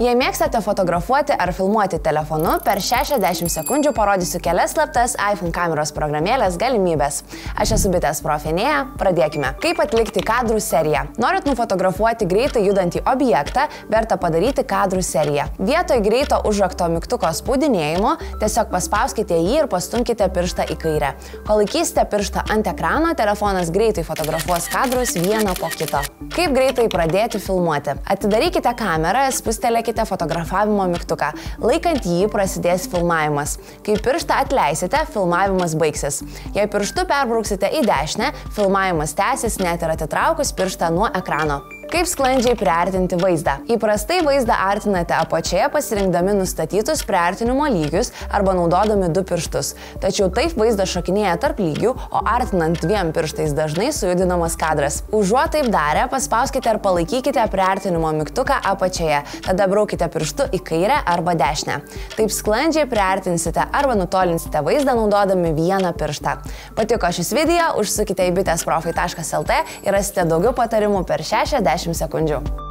Jei mėgstate fotografuoti ar filmuoti telefonu, per 60 sekundžių parodysiu kelias slaptas iPhone kameros programėlės galimybės. Aš esu bitės profinėja, pradėkime. Kaip atlikti kadrų seriją? Norit nufotografuoti greitai judantį objektą, verta padaryti kadrų seriją. Vietoj greito užrakto mygtuko spaudinėjimo, tiesiog paspauskite jį ir pastumkite pirštą į kairę. Kol laikysite pirštą ant ekrano, telefonas greitai fotografuos kadrus vieną po kito. Kaip greitai pradėti filmuoti? Atidarykite kamerą, spustelėkite fotografavimo mygtuką. Laikant jį prasidės filmavimas. Kai pirštą atleisite, filmavimas baigsis. Jei pirštu perbrauksite į dešinę, filmavimas tęsis net ir atitraukus pirštą nuo ekrano. Kaip sklandžiai priartinti vaizdą? Įprastai vaizdą artinate apačioje pasirinkdami nustatytus priartinimo lygius arba naudodami du pirštus. Tačiau taip vaizdas šokinėja tarp lygių, o artinant dviem pirštais dažnai sujudinamas kadras. Užuot taip darę, paspauskite ir palaikykite priartinimo mygtuką apačioje. Tada braukite pirštu į kairę arba dešinę. Taip sklandžiai priartinsite arba nutolinsite vaizdą naudodami vieną pirštą. Patiko šis video? Užsukite į bitesprofi.lt ir rasite daugiau patarimų per 60 sekundžių.